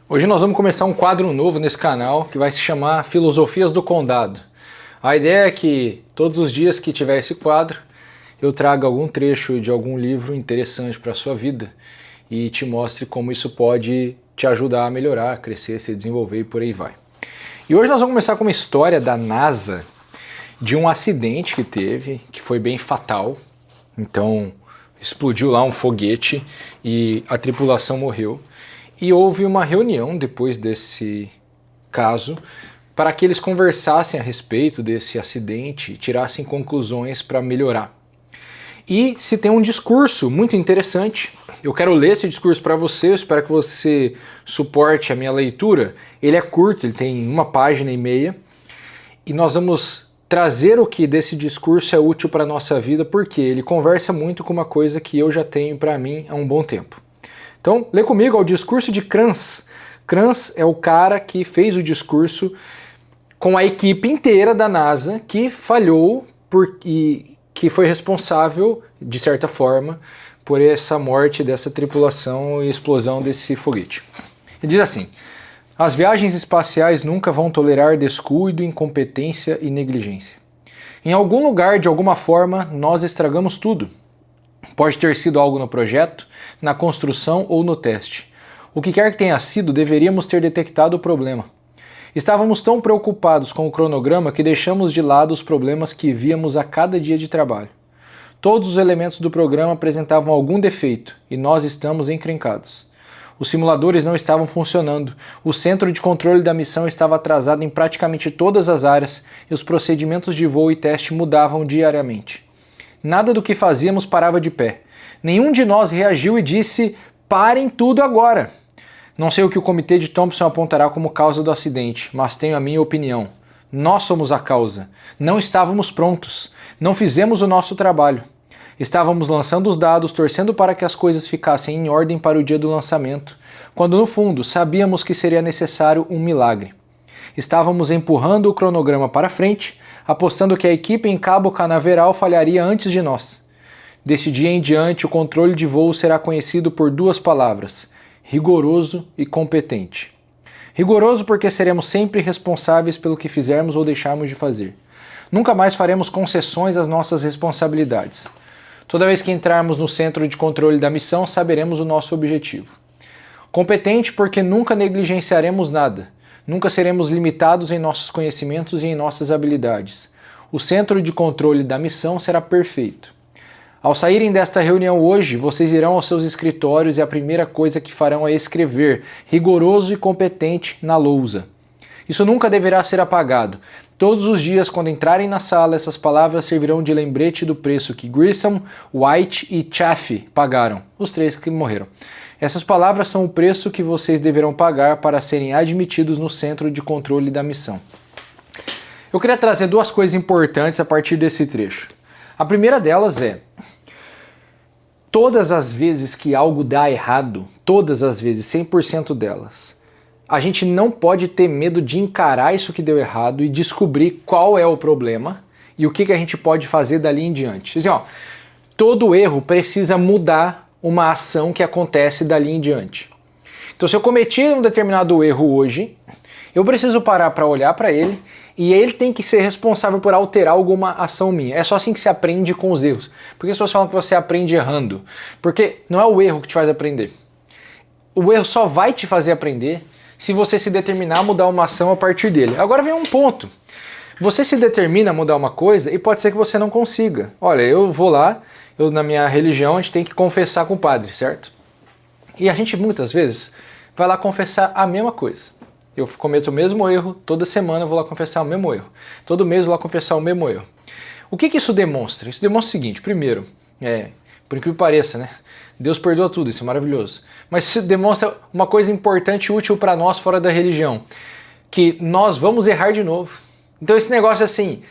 Hoje nós vamos começar um quadro novo nesse canal que vai se chamar Filosofias do Condado. A ideia é que todos os dias que tiver esse quadro eu traga algum trecho de algum livro interessante para a sua vida e te mostre como isso pode te ajudar a melhorar, a crescer, se desenvolver e por aí vai. E hoje nós vamos começar com uma história da NASA de um acidente que teve, que foi bem fatal. Então explodiu lá um foguete e a tripulação morreu. E houve uma reunião depois desse caso para que eles conversassem a respeito desse acidente e tirassem conclusões para melhorar. E se tem um discurso muito interessante, eu quero ler esse discurso para você, eu espero que você suporte a minha leitura. Ele é curto, ele tem 1,5 páginas, e nós vamos trazer o que desse discurso é útil para a nossa vida, porque ele conversa muito com uma coisa que eu já tenho para mim há um bom tempo. Então, lê comigo, é o discurso de Kranz. Kranz é o cara que fez o discurso com a equipe inteira da NASA que falhou e que foi responsável, de certa forma, por essa morte dessa tripulação e explosão desse foguete. Ele diz assim: as viagens espaciais nunca vão tolerar descuido, incompetência e negligência. Em algum lugar, de alguma forma, nós estragamos tudo. Pode ter sido algo no projeto, na construção ou no teste. O que quer que tenha sido, deveríamos ter detectado o problema. Estávamos tão preocupados com o cronograma que deixamos de lado os problemas que víamos a cada dia de trabalho. Todos os elementos do programa apresentavam algum defeito e nós estamos encrencados. Os simuladores não estavam funcionando, o centro de controle da missão estava atrasado em praticamente todas as áreas e os procedimentos de voo e teste mudavam diariamente. Nada do que fazíamos parava de pé. Nenhum de nós reagiu e disse: parem tudo agora. Não sei o que o comitê de Thompson apontará como causa do acidente, mas tenho a minha opinião. Nós somos a causa. Não estávamos prontos. Não fizemos o nosso trabalho. Estávamos lançando os dados, torcendo para que as coisas ficassem em ordem para o dia do lançamento, quando no fundo sabíamos que seria necessário um milagre. Estávamos empurrando o cronograma para frente, apostando que a equipe em Cabo Canaveral falharia antes de nós. Desse dia em diante, o controle de voo será conhecido por 2 palavras: rigoroso e competente. Rigoroso porque seremos sempre responsáveis pelo que fizermos ou deixarmos de fazer. Nunca mais faremos concessões às nossas responsabilidades. Toda vez que entrarmos no centro de controle da missão, saberemos o nosso objetivo. Competente porque nunca negligenciaremos nada. Nunca seremos limitados em nossos conhecimentos e em nossas habilidades. O centro de controle da missão será perfeito. Ao saírem desta reunião hoje, vocês irão aos seus escritórios e a primeira coisa que farão é escrever rigoroso e competente na lousa. Isso nunca deverá ser apagado. Todos os dias, quando entrarem na sala, essas palavras servirão de lembrete do preço que Grissom, White e Chaffee pagaram, os 3 que morreram. Essas palavras são o preço que vocês deverão pagar para serem admitidos no centro de controle da missão. Eu queria trazer 2 coisas importantes a partir desse trecho. A primeira delas é: todas as vezes que algo dá errado, todas as vezes, 100% delas, a gente não pode ter medo de encarar isso que deu errado e descobrir qual é o problema e o que a gente pode fazer dali em diante. Assim, todo erro precisa mudar uma ação que acontece dali em diante. Então, se eu cometi um determinado erro hoje, eu preciso parar para olhar para ele e ele tem que ser responsável por alterar alguma ação minha. É só assim que se aprende com os erros. Por que as pessoas falam que você aprende errando? Porque não é o erro que te faz aprender. O erro só vai te fazer aprender se você se determinar a mudar uma ação a partir dele. Agora vem um ponto. Você se determina a mudar uma coisa e pode ser que você não consiga. Olha, eu vou lá, na minha religião a gente tem que confessar com o padre, certo? E a gente muitas vezes vai lá confessar a mesma coisa. Eu cometo o mesmo erro, toda semana eu vou lá confessar o mesmo erro. Todo mês eu vou lá confessar o mesmo erro. O que isso demonstra? Isso demonstra o seguinte: primeiro, por incrível que pareça, né? Deus perdoa tudo, isso é maravilhoso. Mas isso demonstra uma coisa importante e útil para nós fora da religião, que nós vamos errar de novo. Então esse negócio assim,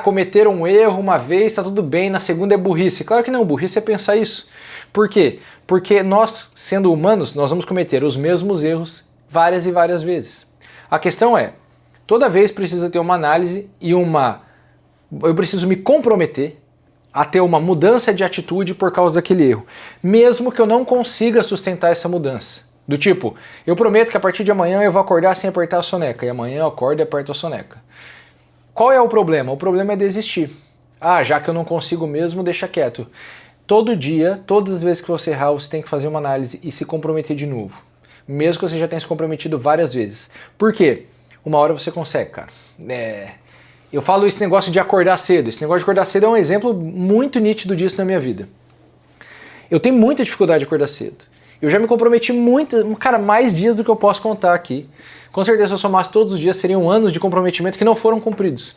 cometer um erro uma vez, está tudo bem, na segunda é burrice. Claro que não, burrice é pensar isso. Por quê? Porque nós, sendo humanos, nós vamos cometer os mesmos erros várias e várias vezes. A questão é, toda vez precisa ter uma análise e eu preciso me comprometer a ter uma mudança de atitude por causa daquele erro, mesmo que eu não consiga sustentar essa mudança. Do tipo, eu prometo que a partir de amanhã eu vou acordar sem apertar a soneca, e amanhã eu acordo e aperto a soneca. Qual é o problema? O problema é desistir. Ah, já que eu não consigo mesmo, deixa quieto. Todo dia, todas as vezes que você errar, você tem que fazer uma análise e se comprometer de novo. Mesmo que você já tenha se comprometido várias vezes. Por quê? Uma hora você consegue, cara. Eu falo esse negócio de acordar cedo. Esse negócio de acordar cedo é um exemplo muito nítido disso na minha vida. Eu tenho muita dificuldade de acordar cedo. Eu já me comprometi muito, cara, mais dias do que eu posso contar aqui. Com certeza, se eu somasse todos os dias, seriam anos de comprometimento que não foram cumpridos.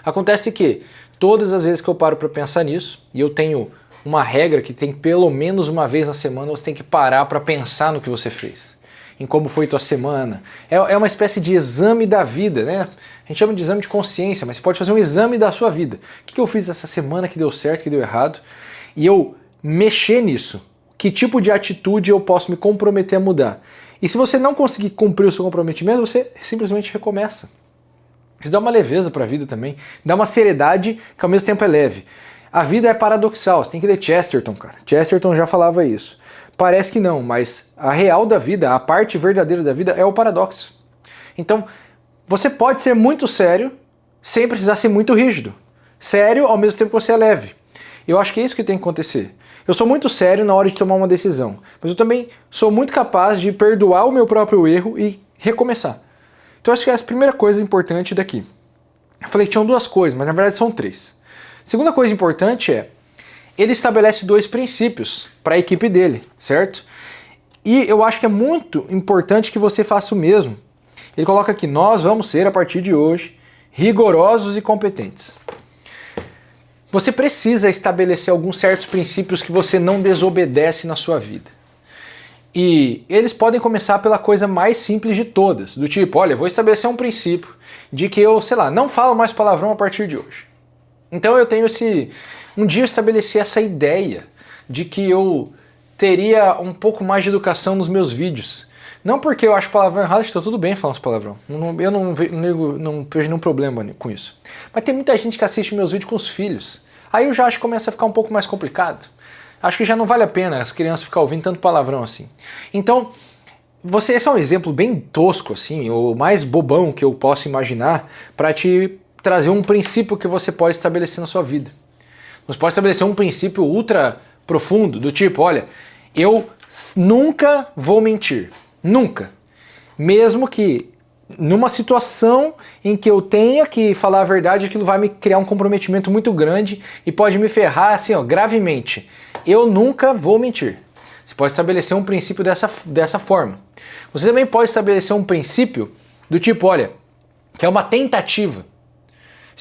Acontece que, todas as vezes que eu paro para pensar nisso, e eu tenho uma regra que tem pelo menos uma vez na semana, você tem que parar para pensar no que você fez, em como foi tua semana. É uma espécie de exame da vida, né? A gente chama de exame de consciência, mas você pode fazer um exame da sua vida. O que eu fiz essa semana que deu certo, que deu errado, e eu mexer nisso. Que tipo de atitude eu posso me comprometer a mudar? E se você não conseguir cumprir o seu comprometimento, você simplesmente recomeça. Isso dá uma leveza para a vida também, dá uma seriedade que ao mesmo tempo é leve. A vida é paradoxal, você tem que ler Chesterton, cara. Chesterton já falava isso. Parece que não, mas a real da vida, a parte verdadeira da vida é o paradoxo. Então, você pode ser muito sério sem precisar ser muito rígido. Sério ao mesmo tempo que você é leve. Eu acho que é isso que tem que acontecer. Eu sou muito sério na hora de tomar uma decisão, mas eu também sou muito capaz de perdoar o meu próprio erro e recomeçar. Então acho que é a primeira coisa importante daqui. Eu falei que tinham duas coisas, mas na verdade são três. A segunda coisa importante é, ele estabelece 2 princípios para a equipe dele, certo? E eu acho que é muito importante que você faça o mesmo. Ele coloca aqui, nós vamos ser, a partir de hoje, rigorosos e competentes. Você precisa estabelecer alguns certos princípios que você não desobedece na sua vida. E eles podem começar pela coisa mais simples de todas, do tipo, olha, vou estabelecer um princípio de que eu, sei lá, não falo mais palavrão a partir de hoje. Então eu tenho um dia eu estabeleci essa ideia de que eu teria um pouco mais de educação nos meus vídeos. Não porque eu acho palavrão errado, está tudo bem falar uns palavrão. Eu não vejo nenhum problema com isso. Mas tem muita gente que assiste meus vídeos com os filhos. Aí eu já acho que começa a ficar um pouco mais complicado. Acho que já não vale a pena as crianças ficarem ouvindo tanto palavrão assim. Então, esse é um exemplo bem tosco, assim, o mais bobão que eu posso imaginar para te trazer um princípio que você pode estabelecer na sua vida. Você pode estabelecer um princípio ultra profundo, do tipo, olha, eu nunca vou mentir. Nunca. Mesmo que numa situação em que eu tenha que falar a verdade, aquilo vai me criar um comprometimento muito grande e pode me ferrar assim, ó, gravemente. Eu nunca vou mentir. Você pode estabelecer um princípio dessa forma. Você também pode estabelecer um princípio do tipo, olha, que é uma tentativa.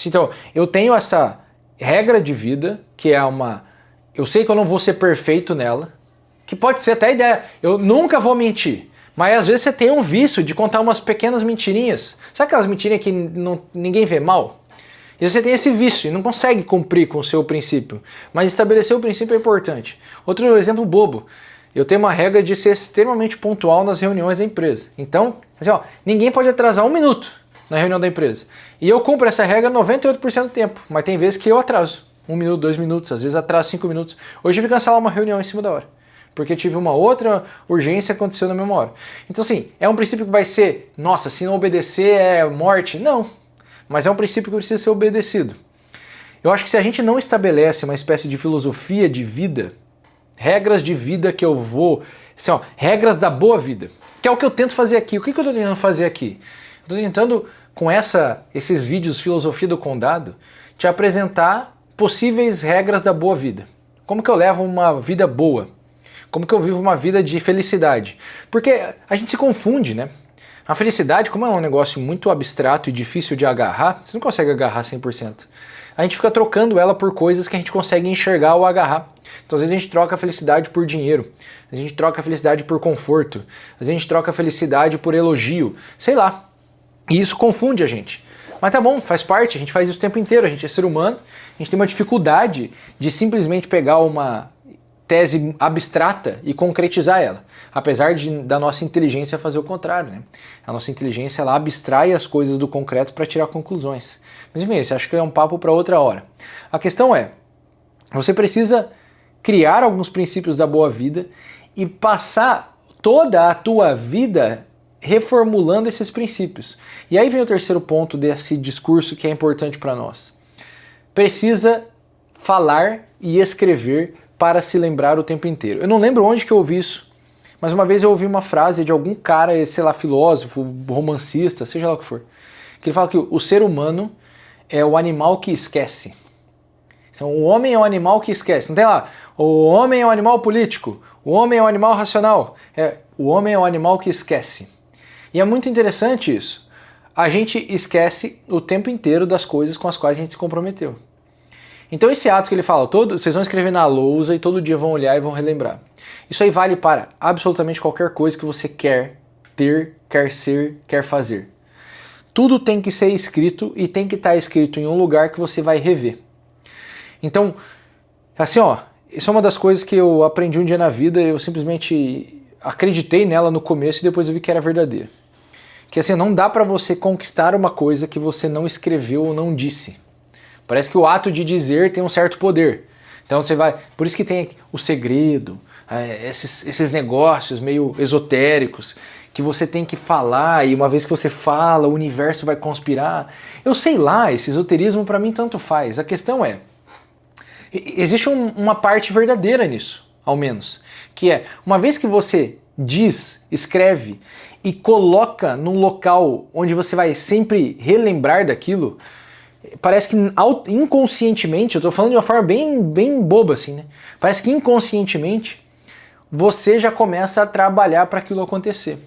Então, eu tenho essa regra de vida, que é eu sei que eu não vou ser perfeito nela, que pode ser até a ideia, eu nunca vou mentir. Mas às vezes você tem um vício de contar umas pequenas mentirinhas. Sabe aquelas mentirinhas que ninguém vê mal? E você tem esse vício e não consegue cumprir com o seu princípio. Mas estabelecer o princípio é importante. Outro exemplo bobo. Eu tenho uma regra de ser extremamente pontual nas reuniões da empresa. Então, assim, ó, ninguém pode atrasar 1 minuto na reunião da empresa. E eu cumpro essa regra 98% do tempo. Mas tem vezes que eu atraso. 1 minuto, 2 minutos, às vezes atraso 5 minutos. Hoje eu tive que cancelar uma reunião em cima da hora. Porque tive uma outra urgência que aconteceu na mesma hora. Então assim, é um princípio que vai ser, nossa, se não obedecer é morte. Não, mas é um princípio que precisa ser obedecido. Eu acho que se a gente não estabelece uma espécie de filosofia de vida, regras de vida que eu vou, assim, ó, regras da boa vida, que é o que eu tento fazer aqui. O que eu estou tentando fazer aqui? Eu estou tentando, com esses vídeos Filosofia do Condado, te apresentar possíveis regras da boa vida. Como que eu levo uma vida boa? Como que eu vivo uma vida de felicidade? Porque a gente se confunde, né? A felicidade, como é um negócio muito abstrato e difícil de agarrar, você não consegue agarrar 100%. A gente fica trocando ela por coisas que a gente consegue enxergar ou agarrar. Então às vezes a gente troca a felicidade por dinheiro, a gente troca a felicidade por conforto, às vezes a gente troca a felicidade por elogio, sei lá. E isso confunde a gente. Mas tá bom, faz parte, a gente faz isso o tempo inteiro, a gente é ser humano, a gente tem uma dificuldade de simplesmente pegar uma tese abstrata e concretizar ela, apesar da nossa inteligência fazer o contrário, né? A nossa inteligência ela abstrai as coisas do concreto para tirar conclusões. Mas enfim, esse acho que é um papo para outra hora. A questão é, você precisa criar alguns princípios da boa vida e passar toda a tua vida reformulando esses princípios. E aí vem o terceiro ponto desse discurso que é importante para nós. Precisa falar e escrever para se lembrar o tempo inteiro. Eu não lembro onde que eu ouvi isso, mas uma vez eu ouvi uma frase de algum cara, sei lá, filósofo, romancista, seja lá o que for, que ele fala que o ser humano é o animal que esquece. Então o homem é o animal que esquece. Não tem lá, o homem é o animal político, o homem é o animal racional. O homem é o animal que esquece. E é muito interessante isso. A gente esquece o tempo inteiro das coisas com as quais a gente se comprometeu. Então esse ato que ele fala, vocês vão escrever na lousa e todo dia vão olhar e vão relembrar. Isso aí vale para absolutamente qualquer coisa que você quer ter, quer ser, quer fazer. Tudo tem que ser escrito e tem que estar escrito em um lugar que você vai rever. Então, assim ó, isso é uma das coisas que eu aprendi um dia na vida, eu simplesmente acreditei nela no começo e depois eu vi que era verdadeira. Que assim, não dá pra você conquistar uma coisa que você não escreveu ou não disse. Parece que o ato de dizer tem um certo poder. Então você vai... Por isso que tem o segredo, esses negócios meio esotéricos, que você tem que falar e uma vez que você fala, o universo vai conspirar. Eu sei lá, esse esoterismo pra mim tanto faz. A questão é, existe uma parte verdadeira nisso, ao menos. Que é, uma vez que você diz, escreve e coloca num local onde você vai sempre relembrar daquilo, parece que inconscientemente, eu tô falando de uma forma bem boba assim, né? Parece que inconscientemente você já começa a trabalhar para aquilo acontecer.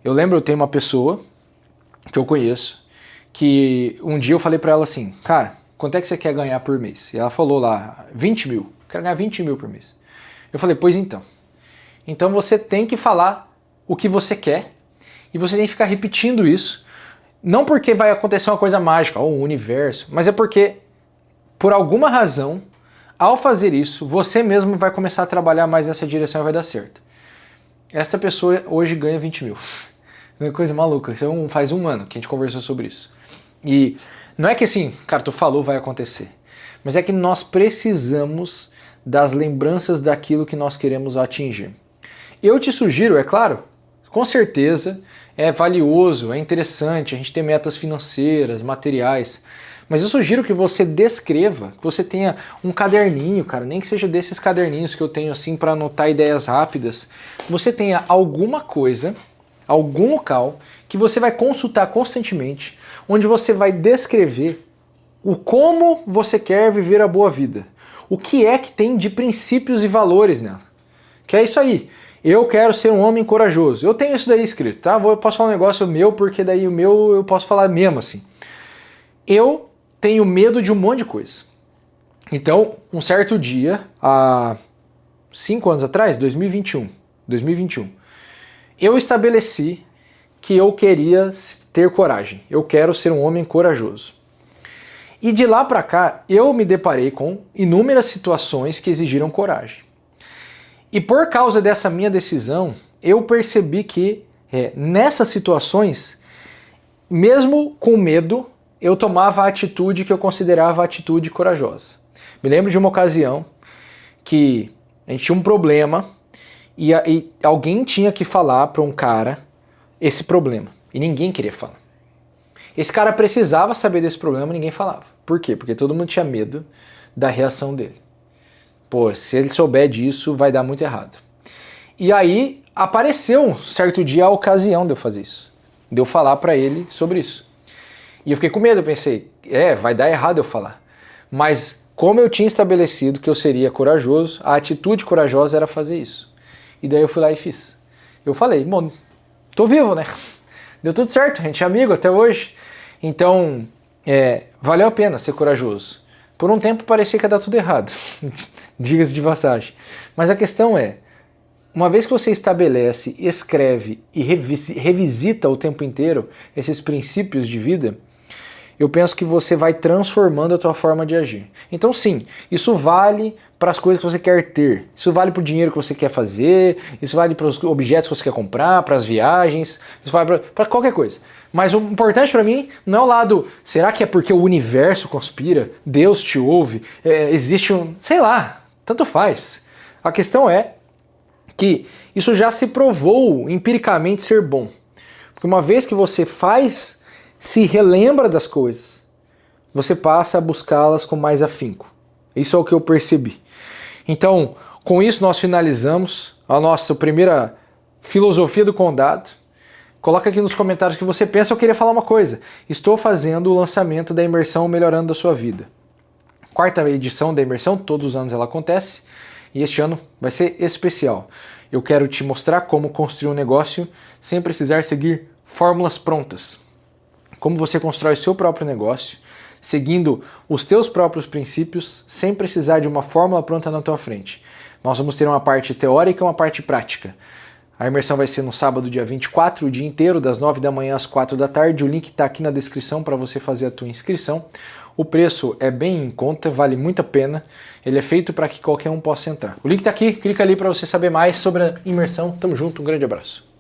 Eu lembro, eu tenho uma pessoa que eu conheço, que um dia eu falei para ela assim, cara, quanto é que você quer ganhar por mês? E ela falou lá, 20 mil, quero ganhar 20 mil por mês. Eu falei, pois então. Então você tem que falar o que você quer e você tem que ficar repetindo isso. Não porque vai acontecer uma coisa mágica, ou um universo, mas é porque, por alguma razão, ao fazer isso, você mesmo vai começar a trabalhar mais nessa direção e vai dar certo. Essa pessoa hoje ganha 20 mil. É uma coisa maluca. Isso faz um ano que a gente conversou sobre isso. E não é que assim, cara, tu falou, vai acontecer. Mas é que nós precisamos das lembranças daquilo que nós queremos atingir. Eu te sugiro, é claro, com certeza é valioso, é interessante a gente ter metas financeiras, materiais, mas eu sugiro que você descreva, que você tenha um caderninho, cara, nem que seja desses caderninhos que eu tenho assim para anotar ideias rápidas, que você tenha alguma coisa, algum local que você vai consultar constantemente, onde você vai descrever o como você quer viver a boa vida, o que é que tem de princípios e valores nela, que é isso aí. Eu quero ser um homem corajoso. Eu tenho isso daí escrito, tá? Eu posso falar um negócio meu, porque daí o meu eu posso falar mesmo assim. Eu tenho medo de um monte de coisa. Então, um certo dia, há 5 anos atrás, 2021, eu estabeleci que eu queria ter coragem. Eu quero ser um homem corajoso. E de lá pra cá, eu me deparei com inúmeras situações que exigiram coragem. E por causa dessa minha decisão, eu percebi que nessas situações, mesmo com medo, eu tomava a atitude que eu considerava a atitude corajosa. Me lembro de uma ocasião que a gente tinha um problema e alguém tinha que falar para um cara esse problema. E ninguém queria falar. Esse cara precisava saber desse problema e ninguém falava. Por quê? Porque todo mundo tinha medo da reação dele. Pô, se ele souber disso, vai dar muito errado. E aí apareceu um certo dia a ocasião de eu fazer isso. De eu falar pra ele sobre isso. E eu fiquei com medo, eu pensei, vai dar errado eu falar. Mas como eu tinha estabelecido que eu seria corajoso, a atitude corajosa era fazer isso. E daí eu fui lá e fiz. Eu falei, bom, tô vivo, né? Deu tudo certo, a gente é amigo até hoje. Então, valeu a pena ser corajoso. Por um tempo parecia que ia dar tudo errado, diga-se de passagem. Mas a questão é, uma vez que você estabelece, escreve e revisita o tempo inteiro esses princípios de vida, eu penso que você vai transformando a tua forma de agir. Então sim, isso vale para as coisas que você quer ter, isso vale para o dinheiro que você quer fazer, isso vale para os objetos que você quer comprar, para as viagens, isso vale para qualquer coisa. Mas o importante para mim não é o lado, será que é porque o universo conspira, Deus te ouve, existe sei lá, tanto faz. A questão é que isso já se provou empiricamente ser bom. Porque uma vez que você faz, se relembra das coisas, você passa a buscá-las com mais afinco. Isso é o que eu percebi. Então, com isso nós finalizamos a nossa primeira filosofia do condado. Coloca aqui nos comentários o que você pensa. Eu queria falar uma coisa. Estou fazendo o lançamento da imersão Melhorando a Sua Vida. Quarta edição da imersão, todos os anos ela acontece. E este ano vai ser especial. Eu quero te mostrar como construir um negócio sem precisar seguir fórmulas prontas. Como você constrói o seu próprio negócio, seguindo os teus próprios princípios, sem precisar de uma fórmula pronta na tua frente. Nós vamos ter uma parte teórica e uma parte prática. A imersão vai ser no sábado, dia 24, o dia inteiro, das 9 da manhã às 4 da tarde. O link está aqui na descrição para você fazer a tua inscrição. O preço é bem em conta, vale muito a pena. Ele é feito para que qualquer um possa entrar. O link está aqui, clica ali para você saber mais sobre a imersão. Tamo junto, um grande abraço.